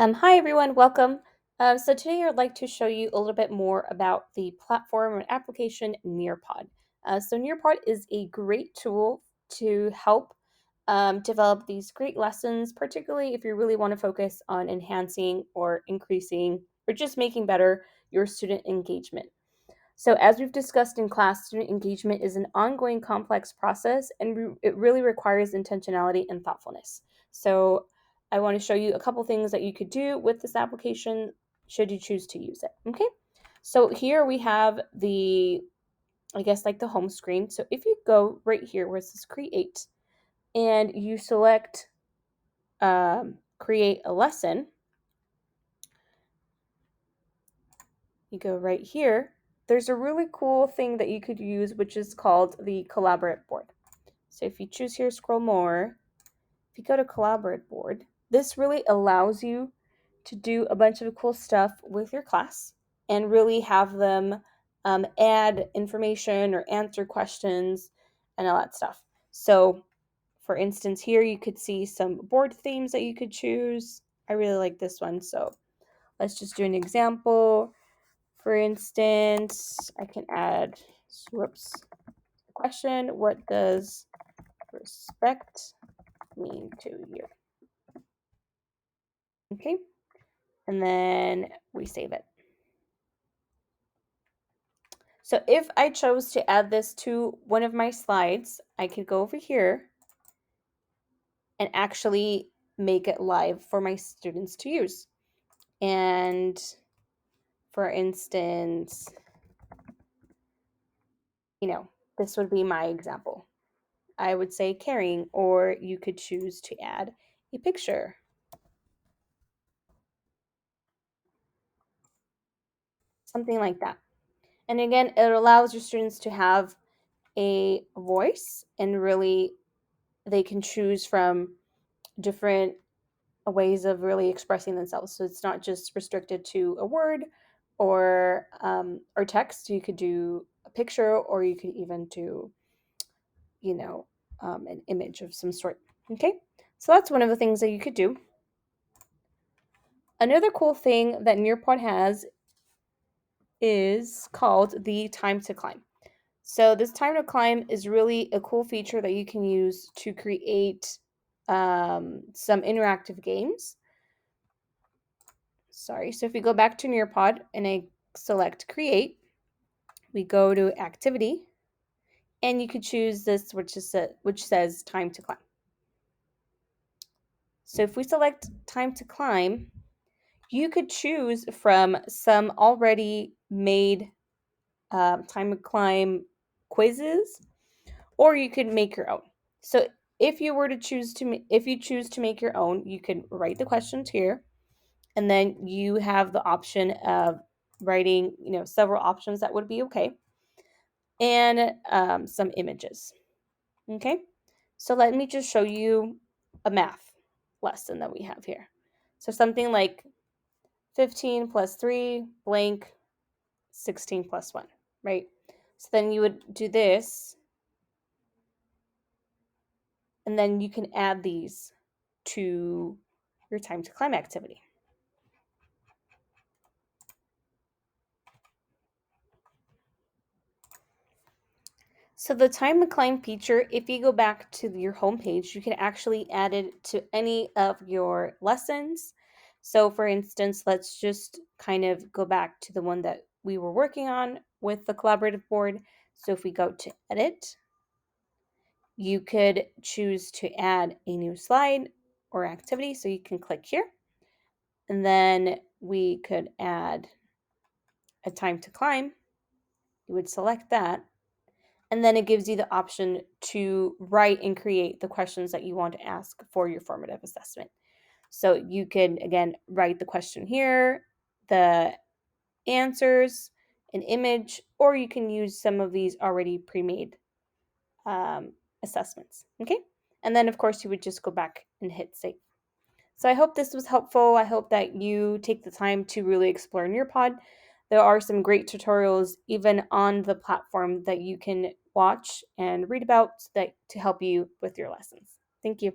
Hi everyone, welcome. So today I'd like to show you a little bit more about the platform and application Nearpod. So Nearpod is a great tool to help develop these great lessons, particularly if you really want to focus on enhancing or increasing or just making better your student engagement. So, as we've discussed in class, student engagement is an ongoing complex process and it really requires intentionality and thoughtfulness. So, I want to show you a couple things that you could do with this application should you choose to use it. Okay. So, here we have like the home screen. So, if you go right here where it says create and you select create a lesson, you go right here. There's a really cool thing that you could use, which is called the collaborate board. So if you choose here, scroll more, if you go to collaborate board, this really allows you to do a bunch of cool stuff with your class and really have them add information or answer questions and all that stuff. So for instance, here you could see some board themes that you could choose. I really like this one. So let's just do an example. For instance, I can add, whoops, question, what does respect mean to you? Okay, and then we save it. So if I chose to add this to one of my slides, I could go over here and actually make it live for my students to use. And for instance, this would be my example. I would say caring, or you could choose to add a picture. Something like that. And again, it allows your students to have a voice and really they can choose from different ways of really expressing themselves. So it's not just restricted to a word or text. You could do a picture, or you could even do, an image of some sort. Okay, so that's one of the things that you could do. Another cool thing that Nearpod has is called the time to climb. So this time to climb is really a cool feature that you can use to create some interactive games. Sorry, so if we go back to Nearpod and I select create, we go to activity, and you could choose this, which says time to climb. So if we select time to climb, you could choose from some already made time to climb quizzes, or you could make your own. So if you choose to make your own, you can write the questions here, and then you have the option of writing, several options that would be okay, and some images. Okay, so let me just show you a math lesson that we have here. So something like 15 plus 3 blank 16 plus 1, right? So then you would do this, and then you can add these to your time to climb activity. So the time to climb feature, if you go back to your home page, you can actually add it to any of your lessons. So for instance, let's just kind of go back to the one that we were working on with the collaborative board. So if we go to edit, you could choose to add a new slide or activity. So you can click here, and then we could add a time to climb. You would select that, and then it gives you the option to write and create the questions that you want to ask for your formative assessment. So you can, again, write the question here, the answers, an image, or you can use some of these already pre-made assessments. Okay, and then of course you would just go back and hit save. So I hope this was helpful. I hope that you take the time to really explore Nearpod. There are some great tutorials even on the platform that you can watch and read about to help you with your lessons. Thank you.